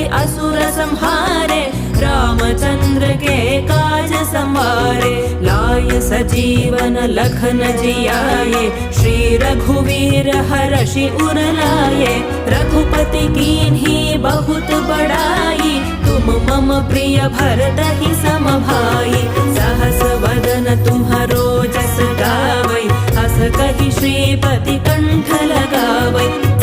कपि असुर संहारे, रामचंद्र के काज संवारे। लाय सजीवन लखन जियाए, श्री रघुवीर हरषि उर लाए। रघुपति कीन्ही बहुत बड़ाई, तुम मम प्रिय भरतहि सम भाई। सहस वदन तुम्हरो जस गावै, अस कहि श्रीपति कंठ लगावै।